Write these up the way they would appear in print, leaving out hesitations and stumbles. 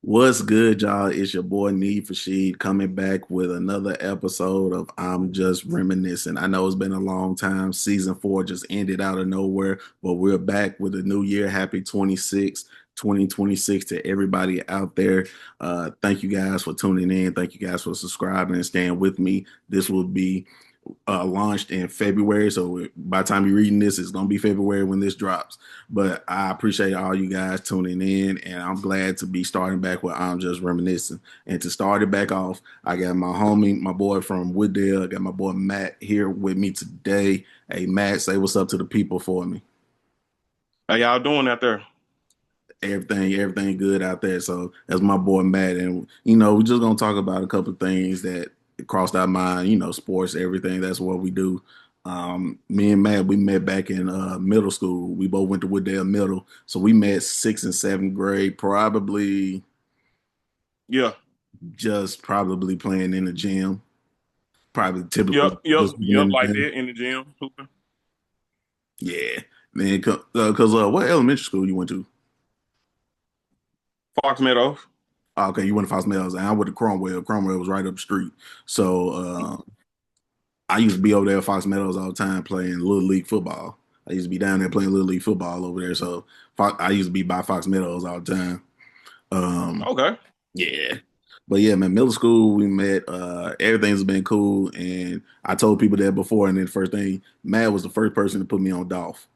What's good, y'all? It's your boy Need for Sheed coming back with another episode of I'm Just Reminiscing. I know it's been a long time. Season 4 just ended out of nowhere, but we're back with a new year. Happy 2026 to everybody out there. Thank you guys for tuning in. Thank you guys for subscribing and staying with me. This will be launched in February. So by the time you're reading this, it's going to be February when this drops. But I appreciate all you guys tuning in, and I'm glad to be starting back with I'm Just Reminiscing. And to start it back off, I got my homie, my boy from Wooddale. I got my boy Matt here with me today. Hey, Matt, say what's up to the people for me. How y'all doing out there? Everything good out there. So that's my boy Matt, and we're just gonna talk about a couple of things that crossed our mind. Sports, everything. That's what we do. Me and Matt, we met back in middle school. We both went to Wooddale Middle, so we met sixth and seventh grade, probably Yeah. just probably playing in the gym, probably Yep, typical yep, just being yep, in the like gym. that in the gym. Hooping. Yeah, man. Cause what elementary school you went to? Fox Meadows. Oh, okay, you went to Fox Mills, and I went to Cromwell. Cromwell was right up the street. So I used to be over there at Fox Meadows all the time playing Little League football. I used to be down there playing Little League football over there. So I used to be by Fox Meadows all the time. Um, Okay. yeah. But yeah, man, middle school, we met. Everything's been cool. And I told people that before. And then the first thing, Matt was the first person to put me on Dolph.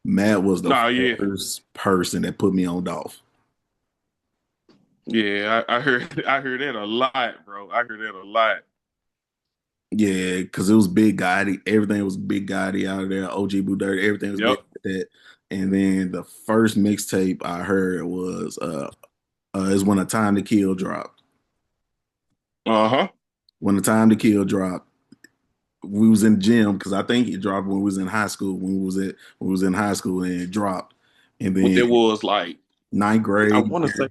Matt was the Nah, yeah. first person that put me on Dolph. Yeah, I heard I heard that a lot, bro. I heard that a lot. Yeah, because it was Big Gotti. Everything was Big Gotti out of there. OG Boo Dirt. Everything was big Yep. like that. And then the first mixtape I heard was is when A Time to Kill dropped. Uh-huh. When A Time to Kill dropped, we was in the gym because I think it dropped when we was in high school. When we was in high school and it dropped. And What then that was like, ninth I grade, wanna say,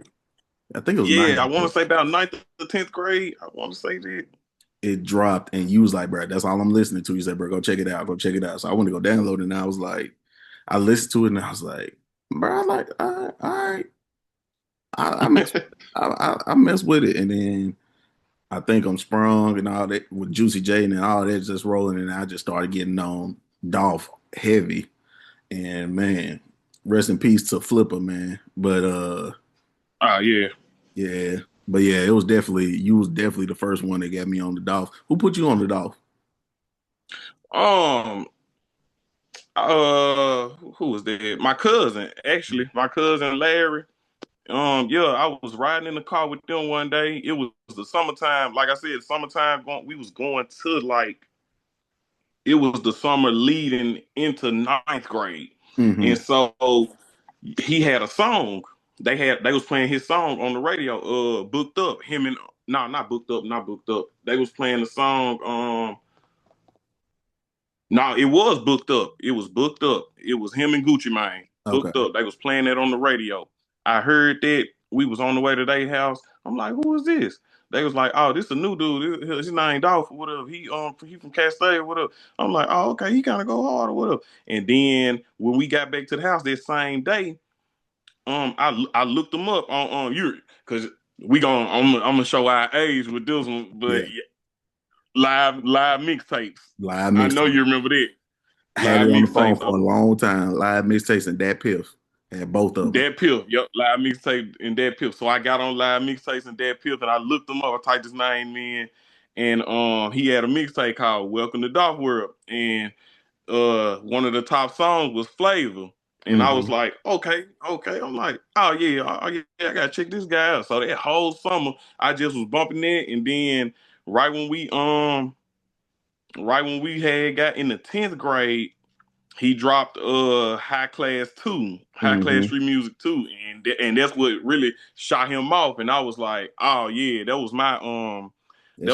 I think it was ninth yeah, I wanna grade, say about ninth to 10th grade. I wanna say that. it dropped, and you was like, bro, that's all I'm listening to. You said, bro, go check it out, go check it out. So I went to go download it, and I was like, I listened to it, and I was like, bro, I like, all right, I mess, I mess with it, and then I think I'm sprung and all that with Juicy J and all that just rolling, and I just started getting on Dolph heavy, and man, rest in peace to Flipper, man. But Ah, yeah. yeah, but yeah, it was definitely you was definitely the first one that got me on the Dolph. Who put you on the Dolph? Um, who was that? My cousin, actually. My cousin Larry. Yeah, I was riding in the car with them one day. It was the summertime. Like I said, summertime we was going to like it was the summer leading into ninth grade. Hmm. And so he had a song. They was playing his song on the radio, booked up. Him and no, not booked up, not booked up. They was playing the song, no, it was booked up. It was booked up. It was him and Gucci Mane. Booked Okay. up. They was playing that on the radio. I heard that. We was on the way to their house. I'm like, who is this? They was like, oh, this a new dude. His name Dolph. What up? He from Castile. What up? I'm like, oh, okay. He kind of go hard. What up? And then when we got back to the house that same day, I looked them up on you because I'm gonna show our age with this one, but Yeah. yeah, live mixtapes. Live I know mixtape. you remember that. Had Live it on the phone mixtapes. for a long time. Live mixtapes and that piff. Had both of them. That Piff. Yep. Live mixtape and that Piff. So I got on live mixtapes and that Piff and I looked him up. I typed his name in and he had a mixtape called Welcome to Dark World. And one of the top songs was Flavor. And I was Hmm. like, okay, okay. I'm like, oh yeah, I gotta check this guy out. So that whole summer I just was bumping it and then right when we um right when we had got in the 10th grade, he dropped high class Hmm. street music too, and that's what really shot him off. And I was like, oh yeah, that That's was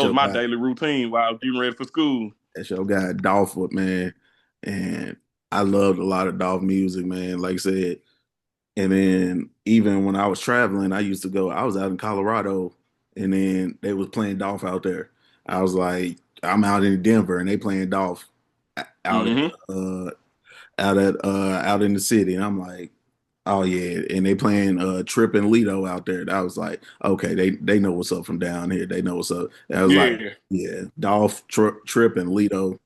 your my guy. daily routine while I was getting ready for school. That's your guy, Dolph, man. And I loved a lot of Dolph music, man. Like I said, and then even when I was traveling, I used to go. I was out in Colorado, and then they was playing Dolph out there. I was like, I'm out in Denver, and they playing Dolph out at Hmm. uh, out in the city, and I'm like. Oh yeah, and they playing Trip and Lido out there. That was like, okay, they know what's up from down here. They know what's up. That was like, Yeah. yeah, Dolph, Trip and Lido.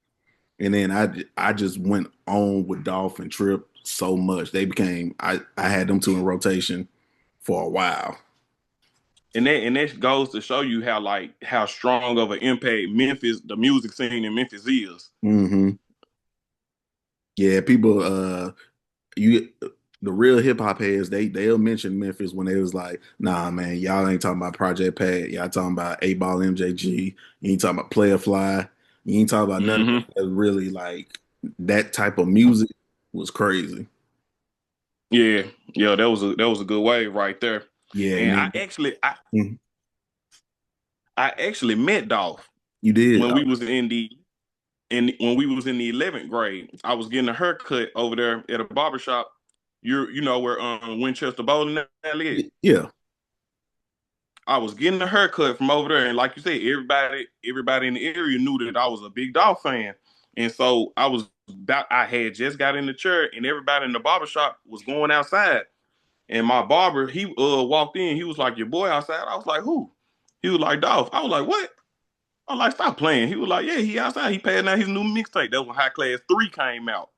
And then I just went on with Dolph and Trip so much. They became I had them two in rotation for a while. And that goes to show you how like how strong of an impact Memphis, the music scene in Memphis is. Hmm. Yeah, people you the real hip hop heads, they'll mention Memphis when they was like, nah man, y'all ain't talking about Project Pat, y'all talking about 8 Ball MJG, you ain't talking about Player Fly, you ain't talking about none of Hmm. that really like that type of music was crazy. Yeah, yeah, that was a good wave right there. Yeah, and And I then actually I, mhm, I actually met Dolph you did. when we was in the in when we was in the 11th grade. I was getting a haircut over there at a barbershop. You know where Winchester Bowling Alley is. Yeah, I was getting a haircut from over there, and like you said, everybody in the area knew that I was a big Dolph fan, and so I had just got in the chair, and everybody in the barbershop was going outside, and my barber he walked in, he was like, "Your boy outside?" I was like, "Who?" He was like, "Dolph." I was like, "What?" I was like, "Stop playing." He was like, "Yeah, he outside. He passing out his new mixtape." That was when High Class 3 came out,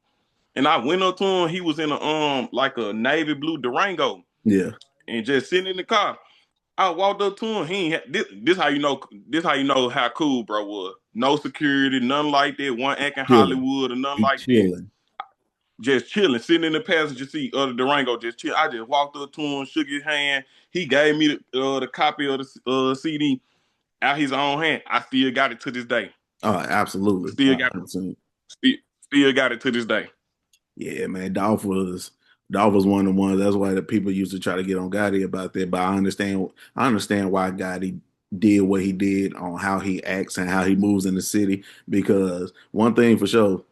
and I went up to him. He was in a like a navy blue Durango, yeah, and just sitting in the car. I walked up to him. He ain't this how you know how cool bro was. No security, nothing like that. One acting chilling. Hollywood or nothing He like that. chilling. Just chilling, sitting in the passenger seat of the Durango, just chill. I just walked up to him, shook his hand. He gave me the copy of the CD out his own hand. I still got it to this day. Oh, absolutely. Still got it. 100%. Still, still got it to this day. Yeah, man, Dolph was one of the ones. That's why the people used to try to get on Gotti about that. But I understand why Gotti did what he did on how he acts and how he moves in the city. Because one thing for sure,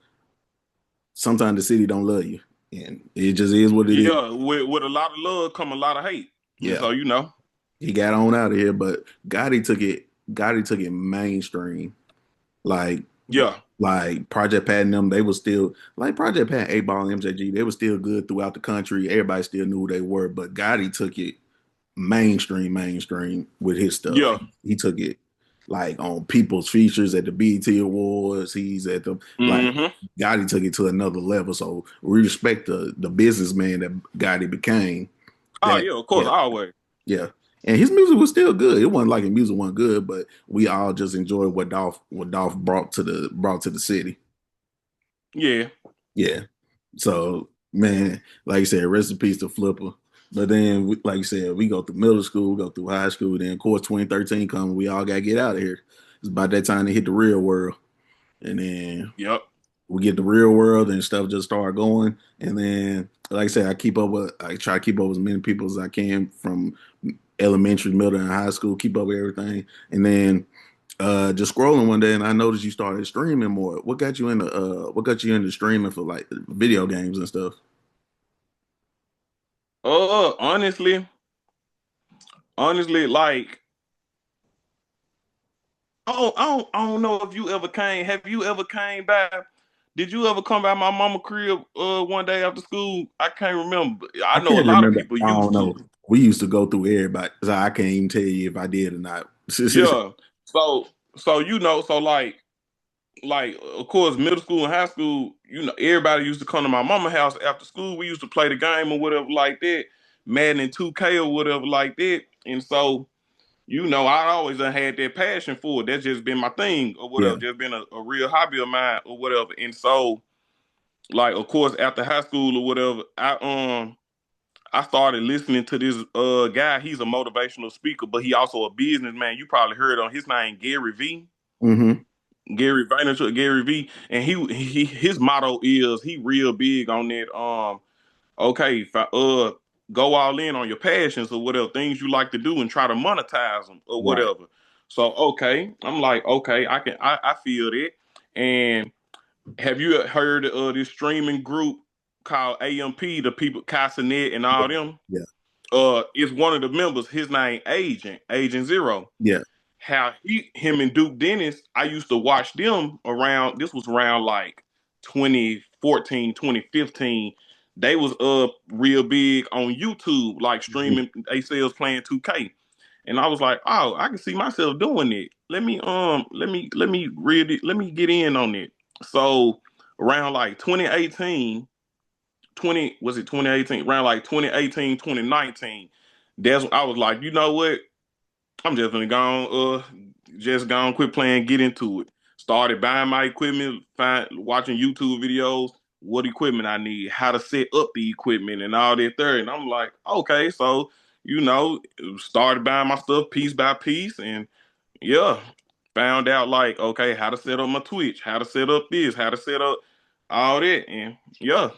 sometimes the city don't love you, and it just is what it is. Yeah, with a lot of love come a lot of hate, and Yeah, so you know, he got on out of here, but Gotti took it mainstream. Like yeah, like Project Pat and them, they was still like Project Pat, 8 Ball, MJG, they were still good throughout the country. Everybody still knew who they were, but Gotti took it mainstream with his stuff. yeah. He took it like on people's features at the BET Awards. He's at the like Hmm. Gotti took it to another level. So we respect the businessman that Gotti became. Oh That yeah, of course, yeah, always. yeah. And his music was still good. It wasn't like his music wasn't good, but we all just enjoyed what Dolph brought to the city. Yeah. Yeah. So man, like I said, rest in peace to Flipper. But then, like you said, we go through middle school, go through high school. Then, of course, 2013 comes. We all got to get out of here. It's about that time to hit the real world. And then Yep. we get the real world and stuff just start going. And then, like I said, I try to keep up with as many people as I can from elementary, middle, and high school, keep up with everything. And then just scrolling one day and I noticed you started streaming more. What got you into streaming for like video games and stuff? Honestly, like I don't know if you ever came. Have you ever came by? Did you ever come by my mama crib one day after school? I can't remember. I I know a can't lot of remember. people I don't used to. know. We used to go through everybody, so I can't even tell you if I did or not. Yeah. So so like of course middle school and high school, everybody used to come to my mama house after school. We used to play the game or whatever like that, Madden and 2K or whatever like that. And so I always done had that passion for it. That's just been my thing or Yeah. whatever. Just been a real hobby of mine or whatever. And so, like, of course, after high school or whatever, I started listening to this guy. He's a motivational speaker, but he also a businessman. You probably heard on his name, Gary V. Mm-hmm. Gary Vaynerchuk, Gary V. And his motto is he real big on that. Okay, go all in on your passions or whatever things you like to do and try to monetize them or Right. whatever. So okay, I'm like, okay, I feel that. And have you heard of this streaming group called AMP, the people Casanet and Yeah. all them? Yeah. It's one of the members, his name Agent Zero. Yeah. How him and Duke Dennis, I used to watch them around, this was around like 2014, 2015. they was real big on YouTube, like streaming they sales playing 2K. And I was like, oh, I can see myself doing it. Let me get in on it. So around like 2018, 20 was it 2018? Around like 2018, 2019, that's when I was like, you know what? I'm just gonna quit playing, get into it. Started buying my equipment, watching YouTube videos, what equipment I need, how to set up the equipment, and all that there. And I'm like, okay, so started buying my stuff piece by piece, and yeah, found out like, okay, how to set up my Twitch, how to set up this, how to set up all that, and yeah,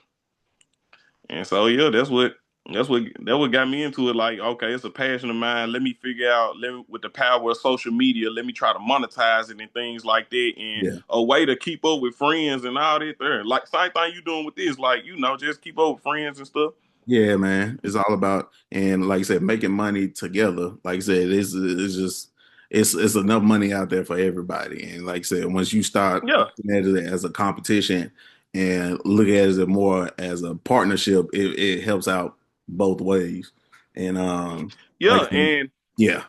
and so yeah, that what got me into it. Like, okay, it's a passion of mine. Let me figure out, with the power of social media, let me try to monetize it and things like that, and Yeah. a way to keep up with friends and all that. There, like same thing you doing with this, like just keep up with friends and stuff. Yeah, man. It's all about, and like I said, making money together. Like I said, it's just it's enough money out there for everybody. And like I said, once you start Yeah, looking at it as a competition and look at it more as a partnership, it helps out both ways. And like yeah, I said, yeah.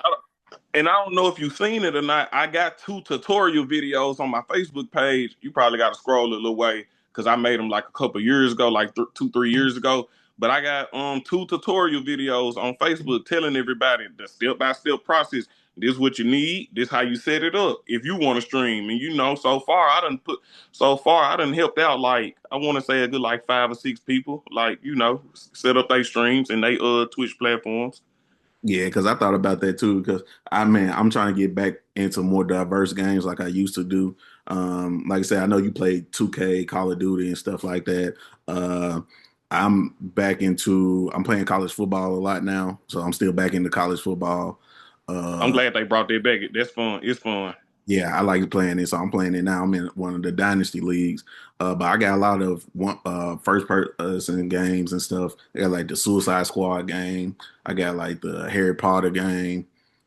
and I don't know if you've seen it or not. I got two tutorial videos on my Facebook page. You probably got to scroll a little way because I made them like a couple years ago, like 2, 3 years ago. But I got two tutorial videos on Facebook telling everybody the step by step process. This is what you need. This how you set it up if you want to stream. And so far I done helped out like I want to say a good like 5 or 6 people. Like set up their streams and they Twitch platforms. Yeah, because I thought about that too. Because I'm trying to get back into more diverse games like I used to do. Like I said, I know you played 2K, Call of Duty, and stuff like that. Uh, I'm playing college football a lot now, so I'm still back into college football. I'm Uh, glad they brought that back. That's fun. It's fun. yeah, I like playing it, so I'm playing it now. I'm in one of the dynasty leagues, but I got a lot of first person games and stuff. I got like the Suicide Squad game. I got like the Harry Potter game,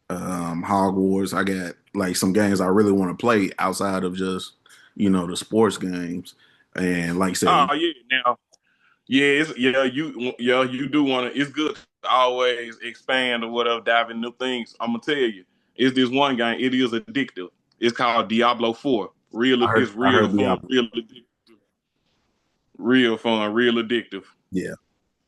Hogwarts. I got like some games I really want to play outside of just the sports games. And like I said, Oh yeah, now you do want to. It's good to always expand or whatever, dive into new things. I'm gonna tell you, it's this one game. It is addictive. It's called Diablo 4. It's I real heard fun, real fun, real addictive. yeah.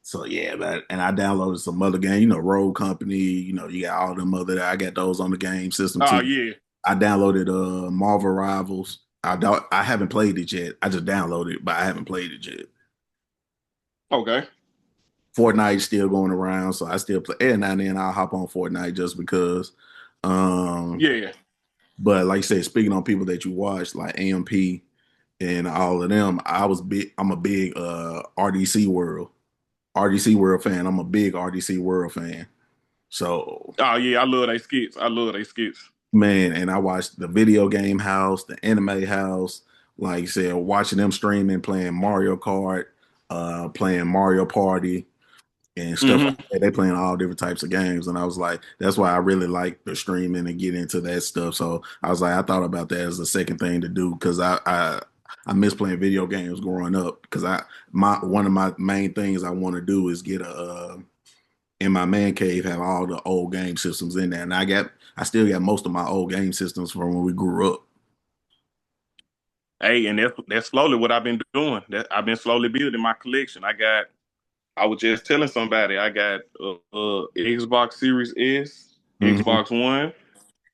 So yeah, and I downloaded some other game, Road Company, you got all them other I got those on the game system Oh too. yeah, I downloaded Marvel Rivals. I haven't played it yet. I just downloaded it, but I haven't played it yet. okay, Fortnite's still going around, so I still play. And now and then I'll hop on Fortnite just because. Um, yeah. but like I said, speaking on people that you watch, like AMP and all of them, I'm a big RDC World fan. I'm a big RDC World fan. So Oh yeah, I love they skits. I love they skits. man, and I watched the video game house, the anime house, like I said, watching them streaming, playing Mario Kart, playing Mario Party and stuff like Hmm. that. They playing all different types of games. And I was like, that's why I really like the streaming and get into that stuff. So I was like, I thought about that as a second thing to do because I miss playing video games growing up because I my one of my main things I want to do is get a in my man cave have all the old game systems in there. And I still got most of my old game systems from when we grew up. Hey, and that's slowly what I've been doing. That I've been slowly building my collection. I was just telling somebody I got Xbox Series S, Hmm. Xbox One,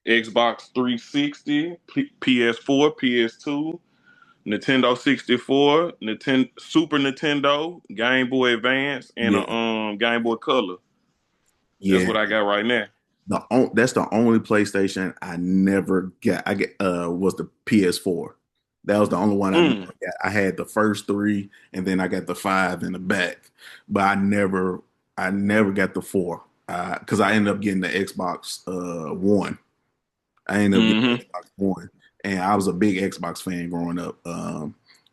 Xbox 360, PS4, PS2, Nintendo 64, Nintendo Super Nintendo, Game Boy Advance, and a Yeah. Game Boy Color. That's Yeah. what I got right now. That's the only PlayStation I never got. I get was the PS4. That was the only one I never Mm, got. I had the first three, and then I got the five in the back, but I never got the four because I ended up getting the Xbox One. I ended up getting the hmm. Xbox One, and I was a big Xbox fan growing up.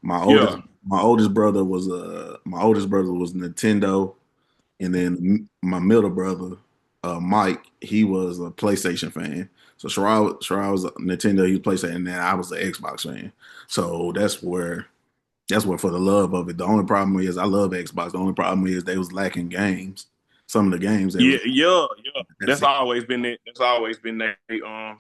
My oldest Yeah. my oldest brother was Nintendo, and then my middle brother, Mike, he was a PlayStation fan. So Sherrod was a Nintendo, he was PlayStation, and then I was an Xbox fan. So that's where. That's what for the love of it. The only problem is I love Xbox. The only problem is they was lacking games. Some of the games they was Yeah, yeah, yeah. that's it. That's always been that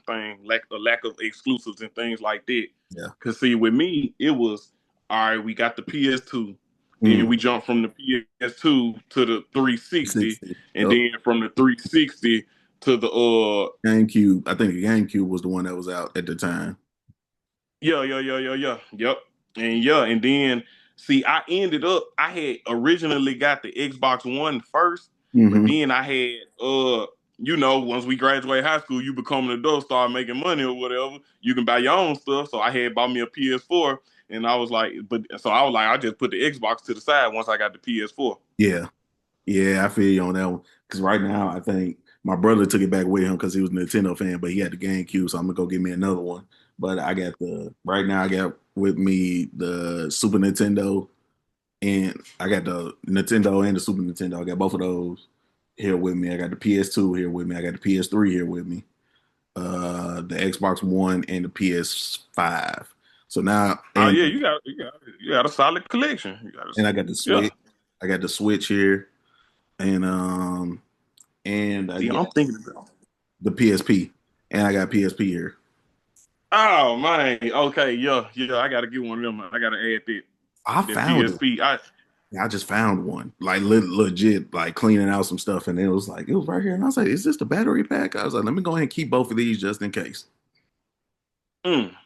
thing, lack of exclusives and things like that. Yeah. Cause see, with me, it was all right. We got the PS2, then Mm. we jumped from the PS2 to the 360, 60. and Yep. then from the 360 to the GameCube. I think the GameCube was the one that was out at the time. Yep. And then see, I had originally got the Xbox One first, but Hmm. then I had once we graduate high school, you become an adult, start making money or whatever, you can buy your own stuff. So I had bought me a PS4 and I was like, I just put the Xbox to the side once I got the PS4. Yeah. Yeah, I feel you on that one. Because right now, I think my brother took it back with him because he was a Nintendo fan, but he had the GameCube, so I'm gonna go get me another one. But I got the right now. I got with me the Super Nintendo, and I got the Nintendo and the Super Nintendo. I got both of those here with me. I got the PS2 here with me. I got the PS3 here with me. The Xbox One and the PS5. So now, Oh yeah, you got a solid collection. and I got the Yeah. Switch. I got the Switch here, and I See, got I'm thinking about. the PSP, and I got PSP here. Oh man, okay, yeah, I gotta get one of them. I gotta add I that found it. PSP. I just found one, like legit, like cleaning out some stuff, and it was like it was right here, and I was like, "Is this the battery pack?" I was like, "Let me go ahead and keep both of these just in case." Mm, Yeah,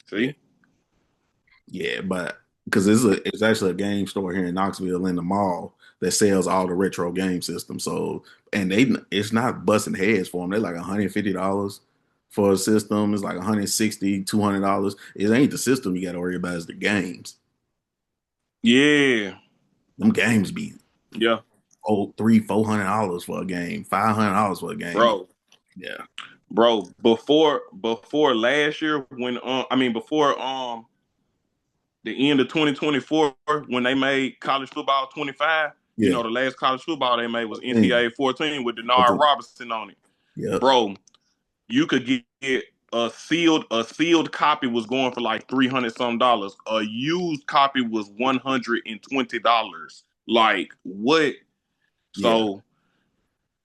see, yeah, but because it's actually a game store here in Knoxville in the mall that sells all the retro game systems. So, and it's not busting heads for them. They're like $150 for a system. It's like 160, $200. It ain't the system you got to worry about; it's the games. yeah, Them games be yeah, oh $300-400 for a game, $500 for a game. bro, Yeah, bro. Before last year, when before the end of 2024, when they made college football 25, yeah. the last college football they made was 14, NCAA 14 with Denard 14. Robinson on it, Yep. bro. You could get a sealed copy was going for like 300 some dollars. A used copy was $120. Like what? Yeah. So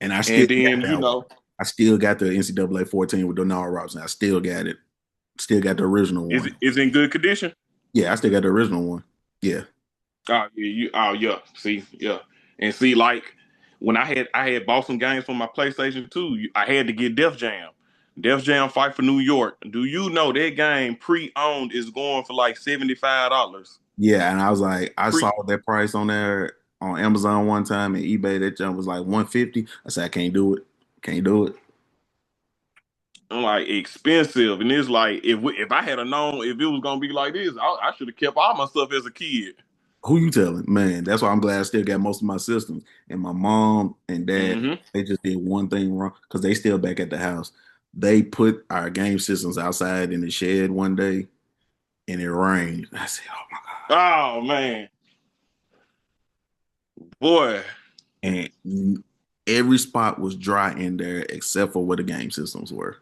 And I still and got then that one. I still got the NCAA 14 with Denard Robinson. I still got it. Still got the original is one. is in good condition. Yeah, I still got the original one. Yeah. Oh yeah. See, yeah. And see, like when I had bought some games for my PlayStation 2, I had to get Def Jam. Def Jam Fight for New York. Do you know that game pre-owned is going for like $75? Yeah. And I was like, I Pre saw that price on there on Amazon one time and eBay. That jump was like 150. I said, I can't do it. Can't do it. I'm like expensive, and it's like if I had a known if it was gonna be like this, I should have kept all my stuff as a kid. Who you telling? Man, that's why I'm glad I still got most of my systems. And my mom and dad, Hmm. they just did one thing wrong because they still back at the house. They put our game systems outside in the shed one day and it rained. I said, oh my God. Oh man, boy, And every spot was dry in there except for where the game systems were.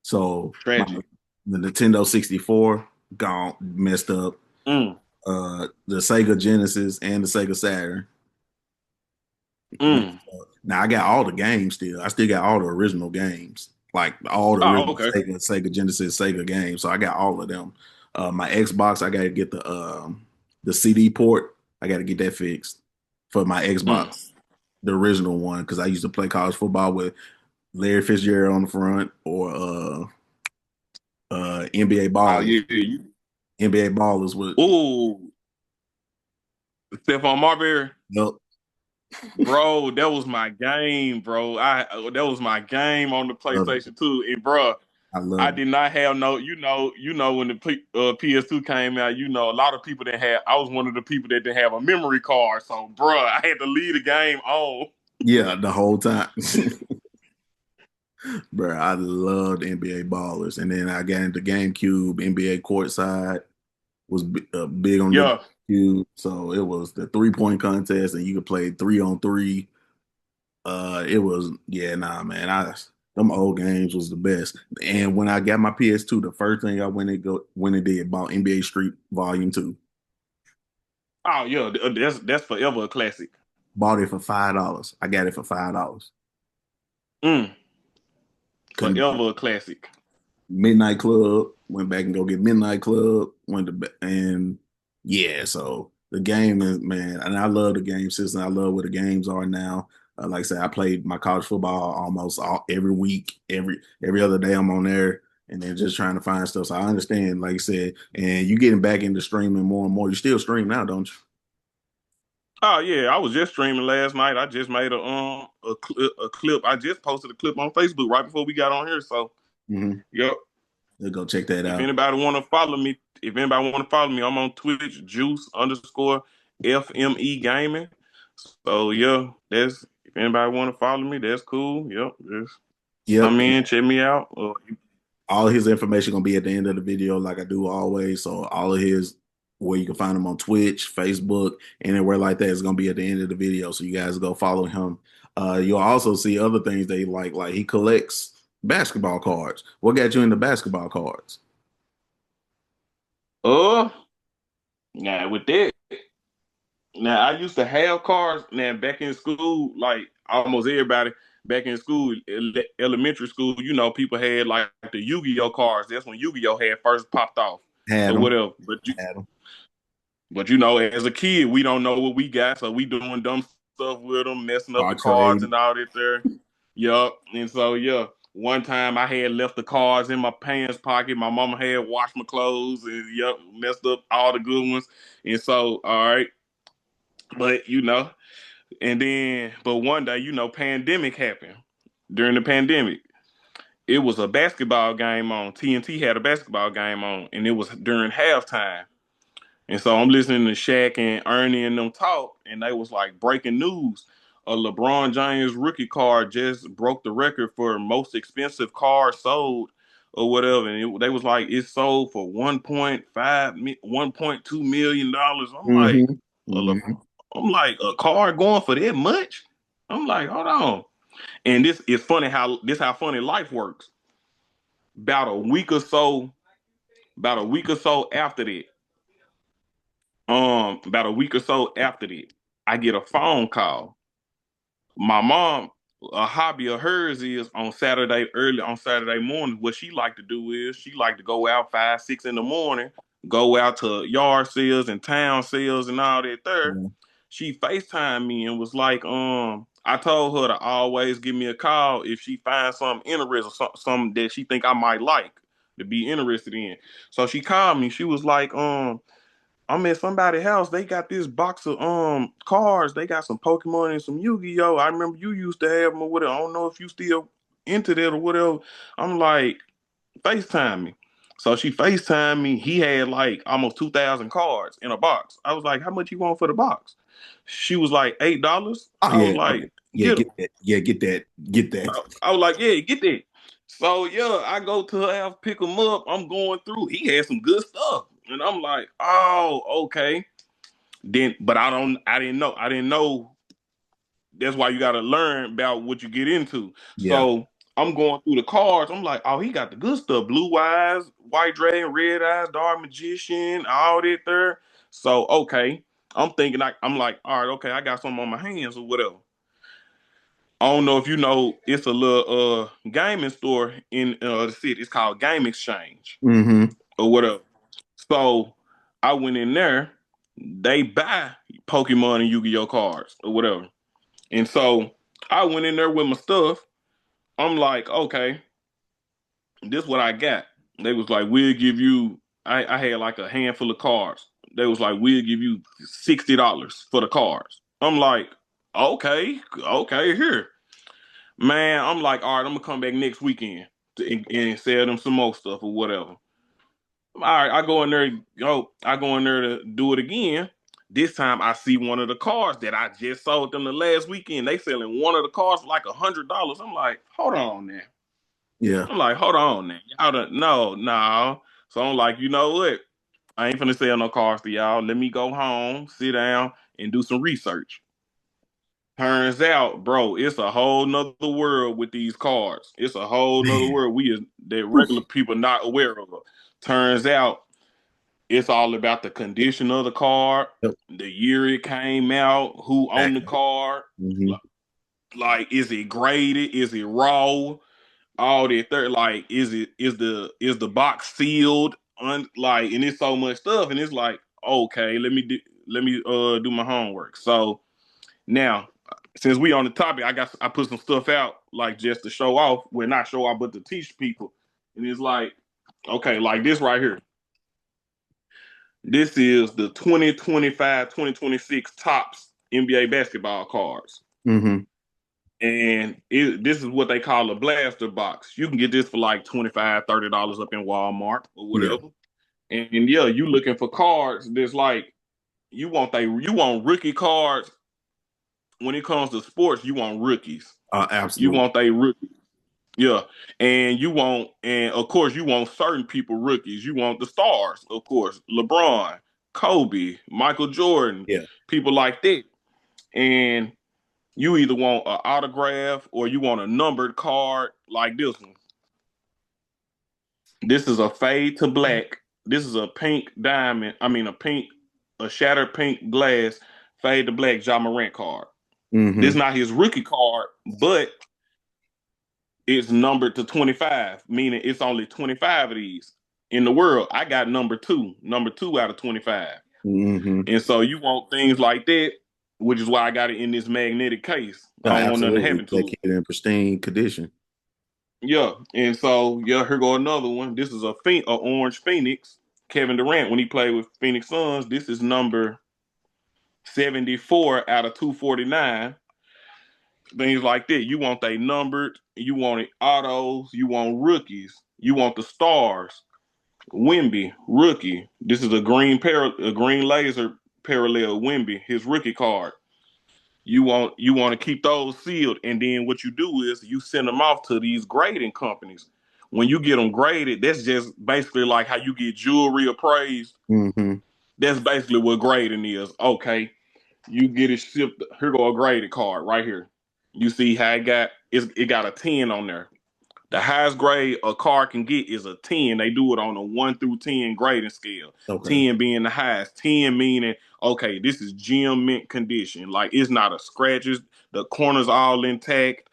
So tragic. the Nintendo 64 gone, messed up. Mm, The Sega Genesis and the Sega Saturn. mm. Now I got all the games still. I still got all the original games, like all the Oh, original okay. Sega Genesis, Sega games. So I got all of them. My Xbox, I got to get the CD port. I got to get that fixed for my Mm. Xbox, the original one, because I used to play college football with Larry Fitzgerald on the front or NBA Oh Ballers. yeah. NBA Ballers with Ooh, Stephon Marbury, yep, bro. That was my game, bro. That was my game on the love it. PlayStation 2, and bro, I I love it. did not have no, when the PS2 came out, a lot of people didn't have. I was one of the people that didn't have a memory card, so bruh, I had to leave the game on. Yeah, the whole time. Bro, I loved NBA Ballers, and then I got into GameCube. NBA Courtside was big on the Yeah, GameCube, so it was the 3-point contest, and you could play 3-on-3. It was yeah, nah, man. Them old games was the best. And when I got my PS2, the first thing I went and did bought NBA Street Volume 2. Oh yeah, that's forever a classic. Bought it for $5. I got it for $5. Mm, Couldn't forever a classic. Midnight Club, went back and go get Midnight Club, went to and yeah, so the game is man, and I love the game system. I love where the games are now. Like I said, I played my college football almost every week, every other day I'm on there, and then just trying to find stuff. So I understand, like I said, and you getting back into streaming more and more. You still stream now, don't you? Oh yeah, I was just streaming last night. I just made a clip. I just posted a clip on Facebook right before we got on here. So Mm-hmm. yep. Go check that If out. anybody want to follow me, I'm on Twitch, Juice underscore FME Gaming. So yeah, that's if anybody want to follow me, that's cool. Yep, just Yep. come in, check me out. All his information gonna be at the end of the video, like I do always. So all of his where you can find him on Twitch, Facebook, anywhere like that is gonna be at the end of the video. So you guys go follow him. You'll also see other things they like he collects basketball cards. What got you into basketball cards? uh, now with that, now I used to have cars. Now back in school, like almost everybody back in school, elementary school, people had like the Yu-Gi-Oh cards. That's when Yu-Gi-Oh had first popped off Had or them, whatever. had them. But as a kid, we don't know what we got, so we doing dumb stuff with them, messing up the Card cards trade. and all that there. Yup. And so yeah, one time I had left the cards in my pants pocket. My mama had washed my clothes and yup, messed up all the good ones. And so all right, but and then but one day, pandemic happened. During the pandemic, it was a basketball game on. TNT had a basketball game on, and it was during halftime. And so I'm listening to Shaq and Ernie and them talk, and they was like breaking news. A LeBron James rookie card just broke the record for most expensive car sold or whatever. And they was like, it sold for 1.5, $1.2 million. Mm-hmm. Mm-hmm. I'm like, a car going for that much? I'm like, hold on. And this is funny how funny life works. About a week or so, after that, about a week or so after that, I get a phone call. My mom, a hobby of hers is early on Saturday morning, what she like to do is she like to go out 5, 6 in the morning, go out to yard sales and town sales and all that there. Yeah. She FaceTimed me and was like, I told her to always give me a call if she finds something interesting, something that she think I might like to be interested in. So she called me. She was like, I'm at somebody's house. They got this box of cards. They got some Pokemon and some Yu-Gi-Oh. I remember you used to have them or whatever. I don't know if you still into that or whatever. I'm like, FaceTime me. So she FaceTime me. He had like almost 2,000 cards in a box. I was like, how much you want for the box? She was like $8. Oh I was yeah. Okay. like, Yeah, get them. get that. Yeah, get that. Get that. I was like, yeah, get that. So yeah, I go to her house, pick him up. I'm going through. He had some good stuff. And I'm like, oh, okay. But I didn't know that's why you gotta learn about what you get into. Yeah. So I'm going through the cards. I'm like, oh, he got the good stuff. Blue eyes, white dragon, red eyes, dark magician, all that there. So okay. I'm thinking I'm like, all right, okay, I got something on my hands or whatever. I don't know if you know, it's a little gaming store in the city. It's called Game Exchange Mm-hmm. or whatever. So I went in there. They buy Pokemon and Yu-Gi-Oh cards or whatever. And so I went in there with my stuff. I'm like, okay, this what I got. They was like, we'll give you. I had like a handful of cards. They was like, we'll give you $60 for the cards. I'm like, okay, okay, here, man. I'm like, all right, I'm gonna come back next weekend and sell them some more stuff or whatever. All right, I go in there to do it again. This time I see one of the cars that I just sold them the last weekend. They selling one of the cars for like $100. I'm like, hold on now. Yeah. I'm like, hold on now. Y'all don't no, no. So I'm like, you know what? I ain't finna sell no cars to y'all. Let me go home, sit down, and do some research. Turns out, bro, it's a whole nother world with these cards. It's a whole nother Man. world that regular Oof. people not aware of. Turns out it's all about the condition of the card, Yep. the year it came out, who owned the Exactly. card, Hmm. like is it graded, is it raw, all that third, like is the box sealed, like, and it's so much stuff, and it's like, okay, let me do my homework. So now, since we on the topic, I put some stuff out like just to show off, well, not show off, but to teach people. And it's like, okay, like this right here. This is the 2025-2026 tops NBA basketball cards. Hmm. And this is what they call a blaster box. You can get this for like $25, $30 up in Walmart or Yeah. whatever. And yeah, you looking for cards that's like you want rookie cards. When it comes to sports, you want rookies. You Absolutely. want they rookies. Yeah. And of course you want certain people rookies. You want the stars, of course. LeBron, Kobe, Michael Jordan, Yeah. people like that. And you either want an autograph or you want a numbered card like this one. This is a fade to black. This is a pink diamond. I mean a shattered pink glass fade to black Ja Morant card. This is Hmm. not his rookie card, but it's numbered to 25, meaning it's only 25 of these in the world. I got number two out of 25. Hmm. And so you want things like that, which is why I got it in this magnetic case. I don't want nothing to Absolutely. happen That to it. kid in pristine condition. Yeah, and so yeah, here go another one. This is a orange Phoenix. Kevin Durant when he played with Phoenix Suns. This is number 74 out of 249. Things like that. You want they numbered. You want it autos. You want rookies. You want the stars. Wimby rookie. This is a green laser parallel Wimby. His rookie card. You want to keep those sealed, and then what you do is you send them off to these grading companies. When you get them graded, that's just basically like how you get jewelry appraised. Hmm. That's basically what grading is. Okay, you get it shipped. Here go a graded card right here. You see how it got a 10 on there. The highest grade a card can get is a 10. They do it on a 1 through 10 grading scale. Okay. 10 being the highest. 10 meaning, okay, this is gem mint condition. Like it's not a scratches. The corners all intact.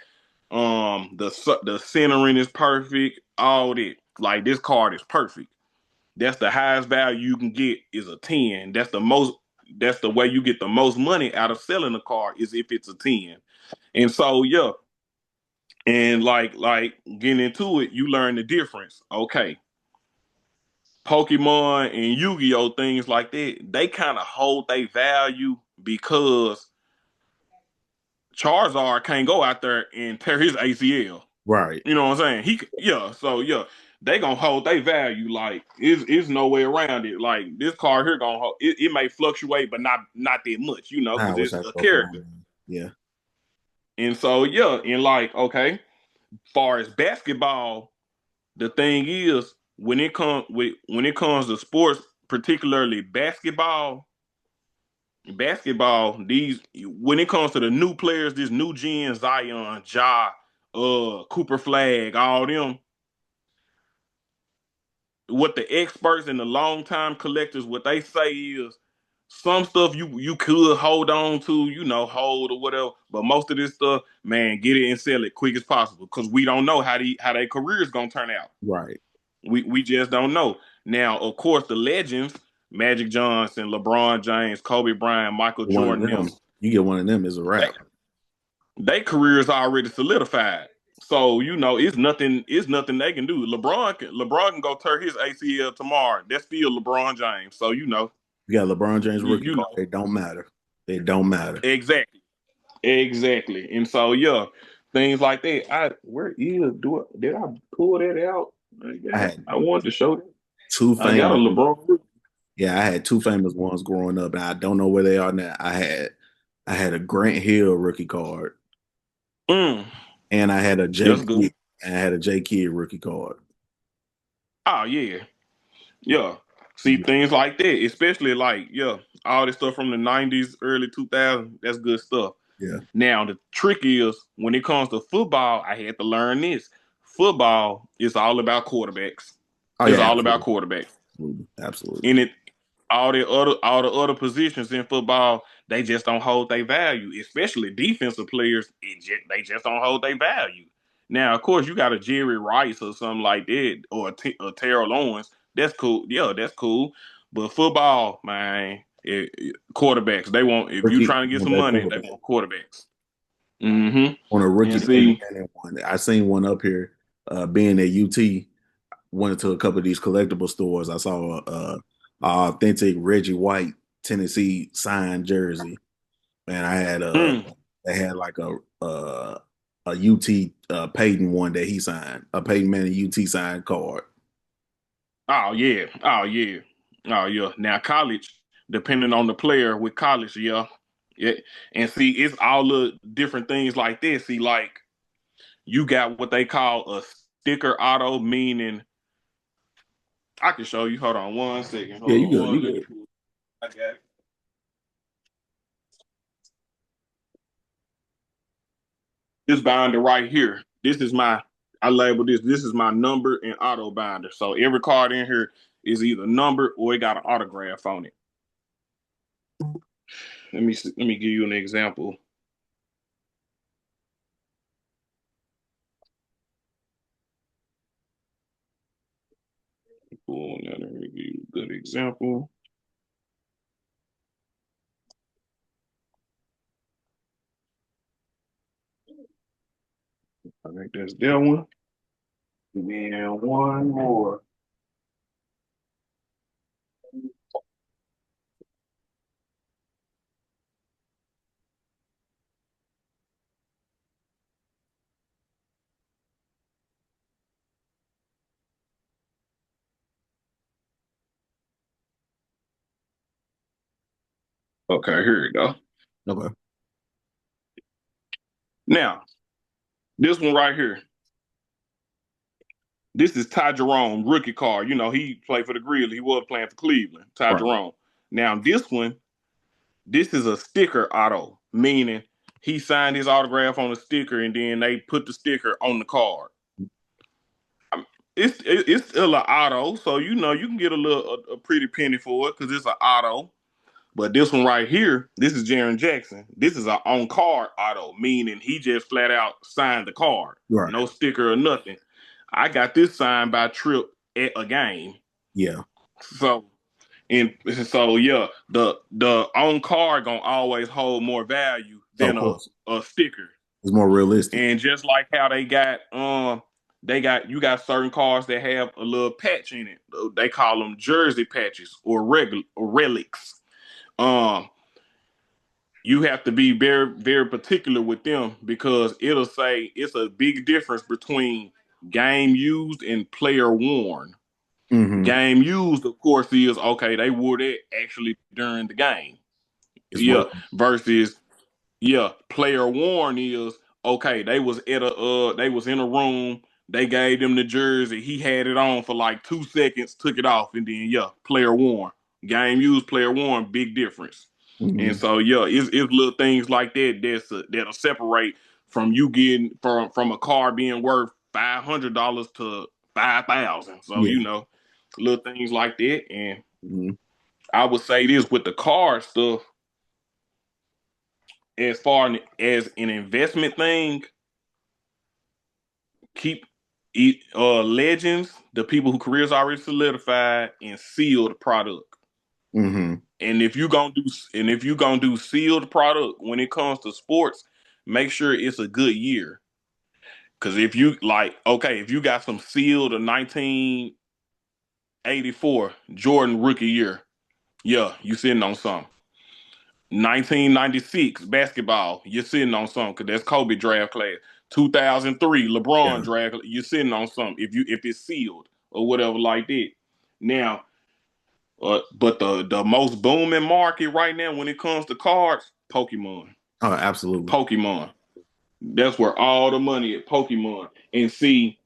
The centering is perfect. All that. Like this card is perfect. That's the highest value you can get is a 10. That's the way you get the most money out of selling a card is if it's a 10. And so yeah, and like getting into it, you learn the difference. Okay, Pokemon and Yu-Gi-Oh things like that, they kind of hold their value because Charizard can't go out there and tear his ACL. Right. You know what I'm saying? So yeah, they gonna hold their value. Like it's no way around it. Like this card here gonna hold it may fluctuate, but not that much, I because wish it's I a spoke character. around. Yeah. And so yeah, and like okay, far as basketball, the thing is when it comes to sports, particularly basketball, these when it comes to the new players, this new gen, Zion, Ja, Cooper Flag, all them, what the experts and the long time collectors, what they say is some stuff you could hold on to, hold or whatever. But most of this stuff, man, get it and sell it quick as possible because we don't know how their careers gonna turn out. Right. We just don't know. Now, of course, the legends, Magic Johnson, LeBron James, Kobe Bryant, Michael One of Jordan, them, them, you get one of them is a they wrap. they careers already solidified. So it's nothing they can do. LeBron can go tear his ACL tomorrow. That's still LeBron James. So You got LeBron James you, rookie you card. know It don't matter. It don't matter. exactly, exactly. And so yeah, things like that. Did I pull that out? I Yeah, had I wanted to show that. two I got a famous. LeBron. Yeah, I had two famous ones growing up, and I don't know where they are now. I had a Grant Hill rookie card, Mm, and I had a J that's good. Kidd, and I had a J Kidd rookie card. Oh yeah, yeah. See Yeah. things like that, especially like yeah, all this stuff from the '90s, early 2000s. That's good stuff. Yeah. Now the trick is when it comes to football, I had to learn this. Football is all about quarterbacks. Oh It's yeah, all about absolutely. quarterbacks. Absolutely. Absolutely. In it, all the other positions in football, they just don't hold their value. Especially defensive players, they just don't hold their value. Now, of course, you got a Jerry Rice or something like that, or a Terrell Owens. That's cool. Yeah, that's cool. But football, man, quarterbacks. They want if you Rookie trying to get some quarterback money, they quarterback. want quarterbacks. Mm-hmm. On a And rookie Peyton see, Manning one. I seen one up here, being at UT, went to a couple of these collectible stores. I saw a authentic Reggie White Tennessee signed jersey. And I had mm, they had like a UT Peyton one that he signed, a Peyton Manning UT signed card. oh yeah, oh yeah, oh yeah. Now college, depending on the player with college, yeah, yeah. And see, it's all the different things like this. See, like you got what they call a sticker auto, meaning I can show you. Hold on one second. Yeah, Hold you on good, you one. Let me good. pull. I got it. This binder right here. This is my. I label this. This is my number and auto binder. So every card in here is either numbered or it got an autograph on it. Let me give you an example. Cool. Now let me give you a good example. I think that's that one. And then one more. Okay, here we go. Okay. Now, this one right here. This is Ty Jerome, rookie card. You know, he played for the Grizzlies. He was playing for Cleveland. Ty Right. Jerome. Now, this one, this is a sticker auto, meaning he signed his autograph on a sticker and then they put the sticker on the card. It's still an auto, so you know you can get a pretty penny for it because it's an auto. But this one right here, this is Jaron Jackson. This is an on card auto, meaning he just flat out signed the card, Right. no sticker or nothing. I got this signed by Trip at a game. Yeah. So and so yeah, the on card gonna always hold more value So of than course a sticker. it's more realistic. And just like how you got certain cars that have a little patch in it. They call them jersey patches or regular or relics. Um, you have to be very, very particular with them because it'll say it's a big difference between game used and player worn. Hmm. Game used, of course, is okay, they wore that actually during the game. It's more Yeah, versus player worn is okay. They was in a room. They gave them the jersey. He had it on for like 2 seconds, took it off, and then player worn. Game used, player worn, big difference. And hmm so it's little things like that that'll separate from you getting from a car being worth $500 to 5,000. So yeah. little things like that. And hmm I would say this with the car stuff as far as an investment thing, keep legends, the people who careers already solidified, and sealed product. hmm And if you gonna do sealed product when it comes to sports, make sure it's a good year. Cause if you if you got some sealed of 1984 Jordan rookie year, yeah, you sitting on some. 1996 basketball, you're sitting on something because that's Kobe draft class. 2003 LeBron Yeah. draft, you're sitting on something if it's sealed or whatever like that. Now, but the most booming market right now when it comes to cards, Pokemon. Oh, absolutely. Pokemon. That's where all the money at Pokemon. And see,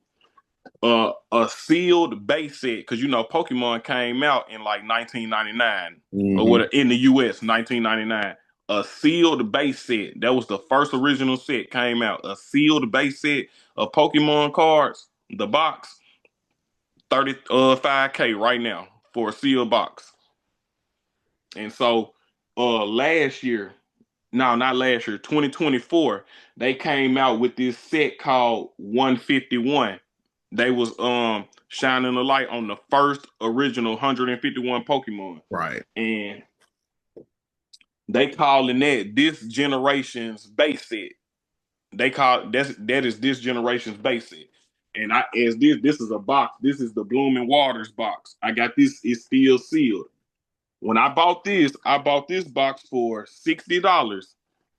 a sealed base set because Pokemon came out in like 1999 or Hmm. what in the U.S. 1999. a sealed base set. That was the first original set came out. A sealed base set of Pokemon cards. The box 35K right now for a sealed box. And so last year, no, not last year, 2024, they came out with this set called 151. They was shining a light on the first original 151 Pokemon. Right. And they calling that this generation's base set. They call that is this generation's base set. And I as this is a box. This is the Blooming Waters box. I got this, it's still sealed. When I bought this box for $60.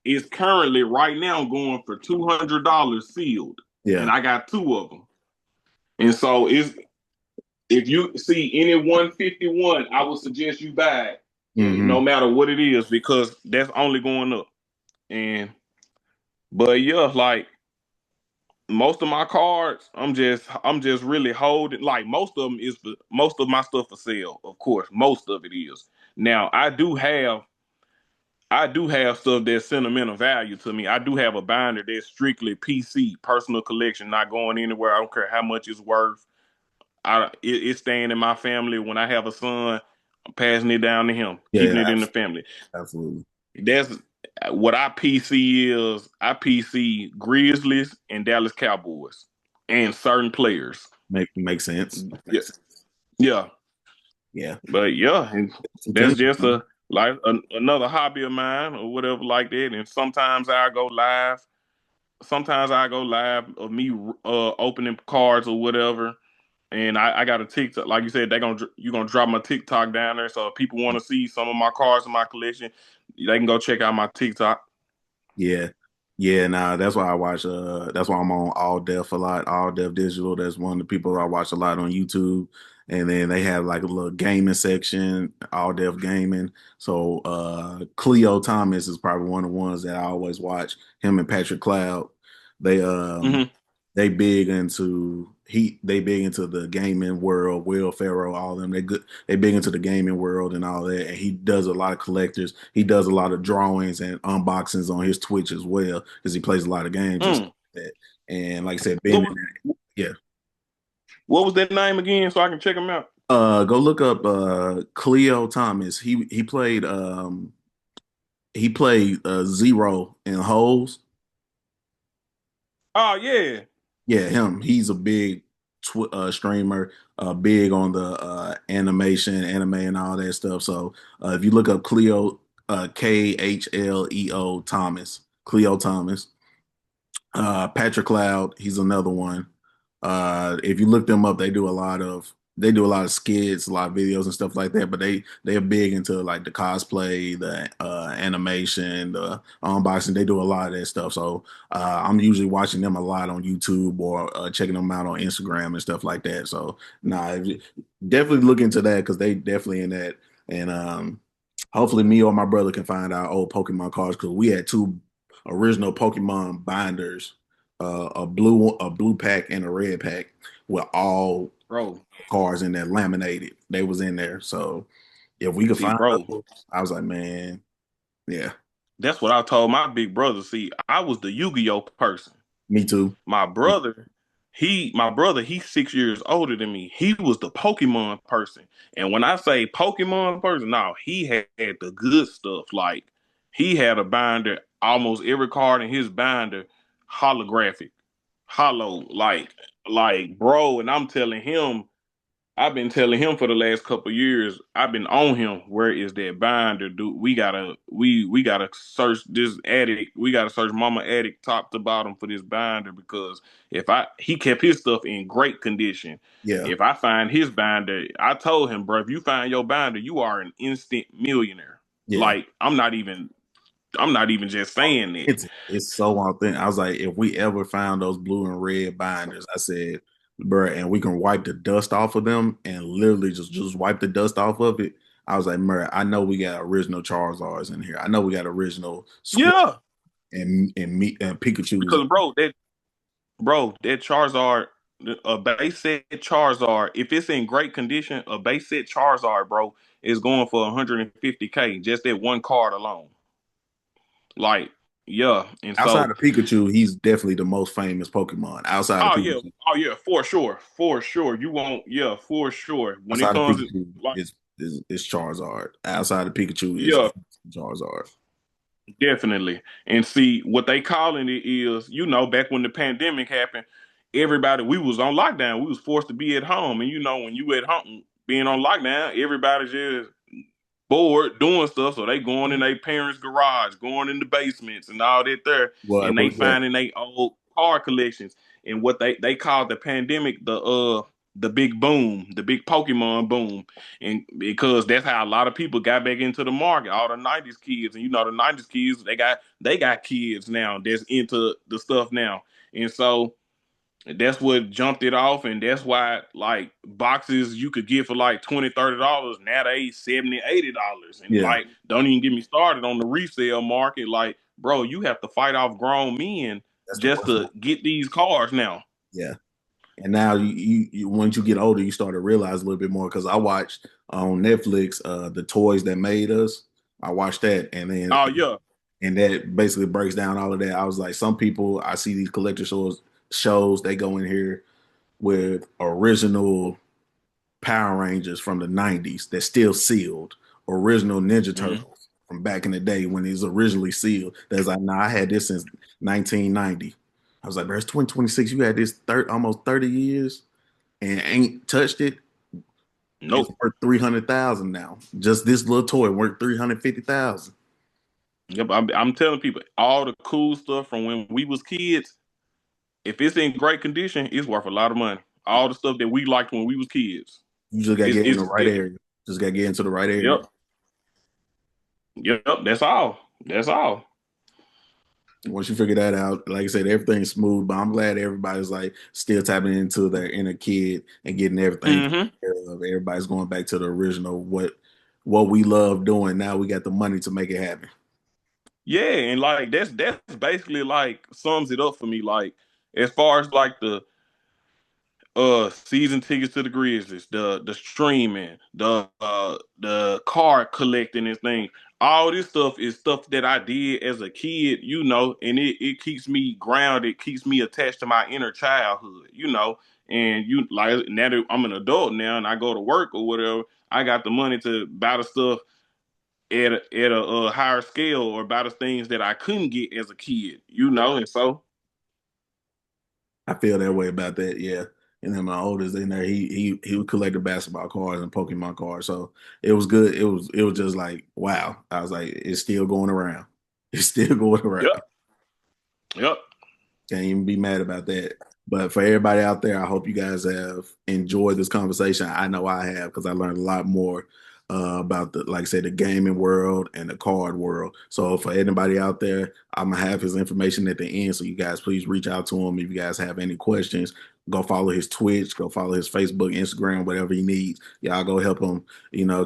It's currently right now going for $200 sealed. And Yeah. I got two of them. And so it's if you see any 151, I would suggest you buy it, no Hmm. matter what it is, because that's only going up. And but yeah, like most of my cards, I'm just really holding. Like most of my stuff for sale, of course. Most of it is. Now I do have stuff that's sentimental value to me. I do have a binder that's strictly PC, personal collection, not going anywhere. I don't care how much it's worth. It's staying in my family. When I have a son, I'm passing it down to him, Yeah, keeping yeah, it in the family. absolutely. That's what I PC is. I PC Grizzlies and Dallas Cowboys and certain players. Makes sense. Yeah, Makes sense. yeah. Yeah. But yeah, and It's that's intentional, just man. another hobby of mine or whatever like that. And sometimes I go live. Sometimes I go live of me opening cards or whatever. And I got a TikTok, like you said, you're gonna drop my TikTok down there. So if people want to see some of my cards in my collection, they can go check out my TikTok. Yeah. Yeah, nah, that's why I watch that's why I'm on All Def a lot, All Def Digital. That's one of the people I watch a lot on YouTube. And then they have like a little gaming section, All Def Gaming. So Cleo Thomas is probably one of the ones that I always watch. Him and Patrick Cloud. They Hmm. they big into the gaming world. Will Ferrell, all of them, they big into the gaming world and all that. And he does a lot of collectors. He does a lot of drawings and unboxings on his Twitch as well because he plays a lot of games and stuff Mm. like that. And like I said, What being in was that, yeah. what was that name again, so I can check them out? Go look up Cleo Thomas. He played Zero in Holes. Oh yeah. Yeah, him. He's a big streamer, big on the animation, anime, and all that stuff. So if you look up Cleo, Khleo Thomas, Cleo Thomas, Patrick Cloud, he's another one. If you look them up, they do a lot of skits, a lot of videos and stuff like that. But they're big into like the cosplay, the animation, the unboxing. They do a lot of that stuff. So I'm usually watching them a lot on YouTube or checking them out on Instagram and stuff like that. So nah, definitely look into that because they definitely in that. And hopefully me or my brother can find our old Pokemon cards because we had two original Pokemon binders, a blue pack and a red pack with all Bro. cards in there laminated. They was in there. So if we could See, find bro, those, I was like, man, yeah, that's what I told my big brother. See, I was the Yu-Gi-Oh person. me too. My brother, he's 6 years older than me. He was the Pokemon person. And when I say Pokemon person, no, he had the good stuff. Like he had a binder, almost every card in his binder, holographic, hollow, like bro. And I've been telling him for the last couple of years. I've been on him. Where is that binder, dude? We gotta search this attic. We gotta search Mama attic top to bottom for this binder because if I he kept his stuff in great condition. Yeah, If I find his binder, I told him, bro, if you find your binder, you are an instant millionaire. yeah. Like I'm not even just saying that. It's so authentic. I was like, if we ever found those blue and red binders, I said, bro, and we can wipe the dust off of them and literally just wipe the dust off of it. I was like, Murray, I know we got original Charizards in here. I know we got original Squirtle Yeah, and Pikachu's. because that Charizard, a base set Charizard, if it's in great condition, a base set Charizard, bro, is going for 150K just that one card alone. Like, yeah. And Outside so, of Pikachu, he's definitely the most famous Pokemon. Outside of oh yeah, Pikachu, oh yeah, for sure. You won't, yeah, for sure. When it outside of comes to Pikachu like, is Charizard. Outside of Pikachu is yeah, Charizard. definitely. And see, what they calling it is, back when the pandemic happened, everybody we was on lockdown. We was forced to be at home, and when you at home being on lockdown, everybody just bored doing stuff, so they going in their parents' garage, going in the basements and all that there, Well, and they well, yeah, finding they old car collections. And what they called the pandemic the big boom, the big Pokemon boom. And because that's how a lot of people got back into the market, all the 90s kids. And the 90s kids, they got kids now that's into the stuff now. And so that's what jumped it off, and that's why like boxes you could get for like $20, $30 now they $70, $80. And yeah, like, don't even get me started on the resale market. Like, bro, you have to fight off grown men that's the just worst to one. get these cars now. Yeah. And now once you get older, you start to realize a little bit more because I watched on Netflix the toys that made us. I watched that, Oh yeah. and that basically breaks down all of that. I was like, some people I see these collector shows they go in here with original Power Rangers from the 90s that's still sealed, original Ninja Mhm. Turtles from back in the day when it was originally sealed. That's like, nah, I had this since 1990. I was like, bro, it's 2026. You had this almost 30 years and ain't touched it. It's Nope. worth 300,000 now. Just this little toy worth 350,000. Yep. I'm telling people all the cool stuff from when we was kids. If it's in great condition, it's worth a lot of money. All the stuff that we liked when we was kids. You just got to It's get in the it's right it, area. Just got to get into the right area. yep. Yep. That's all. That's all. Once you figure that out, like I said, everything's smooth. But I'm glad everybody's like still tapping into their inner kid and getting everything taken Hmm. care of. Everybody's going back to the original what we love doing. Now we got the money to make it happen. Yeah, and like that's basically like sums it up for me. Like, as far as like the season tickets to the Grizzlies, the streaming, the card collecting and things. All this stuff is stuff that I did as a kid, and it keeps me grounded, keeps me attached to my inner childhood. And like, now that I'm an adult now and I go to work or whatever, I got the money to buy the stuff at a higher scale, or buy the things that I couldn't get as a kid. And so I feel that way about that. Yeah. And then my oldest in there, he would collect the basketball cards and Pokemon cards. So it was good. It was just like, wow. I was like, it's still going around. It's still going around. yep, yep. Can't even be mad about that. But for everybody out there, I hope you guys have enjoyed this conversation. I know I have because I learned a lot more about like I said, the gaming world and the card world. So for anybody out there, I'm gonna have his information at the end. So you guys please reach out to him if you guys have any questions. Go follow his Twitch, go follow his Facebook, Instagram, whatever he needs. Y'all go help him,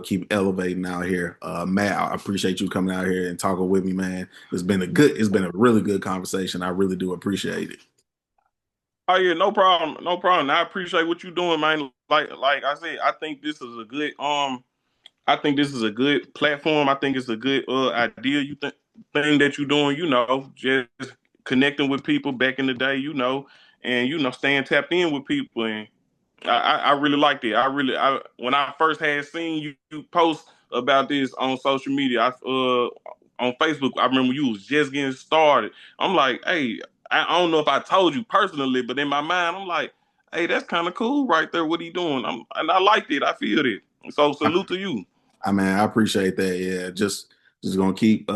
keep elevating out here. Matt, I appreciate you coming out here and talking with me, man. It's been a really good conversation. I really do appreciate it. Oh yeah, no problem, no problem. I appreciate what you're doing, man. Like I said, I think this is a good platform. I think it's a good idea thing that you're doing. Just connecting with people back in the day. And staying tapped in with people. And I really liked it. When I first had seen you post about this on social media, on Facebook, I remember you was just getting started. I'm like, hey, I don't know if I told you personally, but in my mind, I'm like, hey, that's kind of cool right there. What he doing? And I liked it. I feel it. So salute to you. I mean, I appreciate that. Yeah, just gonna keep.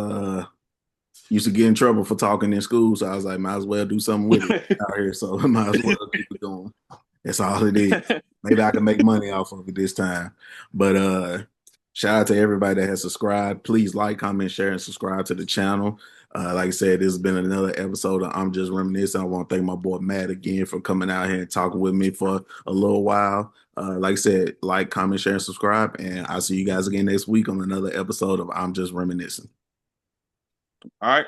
Used to get in trouble for talking in school, so I was like, might as well do something with it out here. So might as well keep it going. That's all it is. Maybe I can make money off of it this time. But shout out to everybody that has subscribed. Please like, comment, share, and subscribe to the channel. Like I said, this has been another episode of I'm Just Reminiscing. I want to thank my boy Matt again for coming out here and talking with me for a little while. Like I said, like, comment, share, and subscribe. And I'll see you guys again next week on another episode of I'm Just Reminiscing. All right.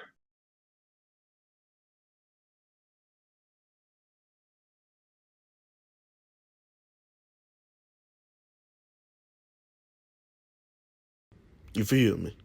You feel me?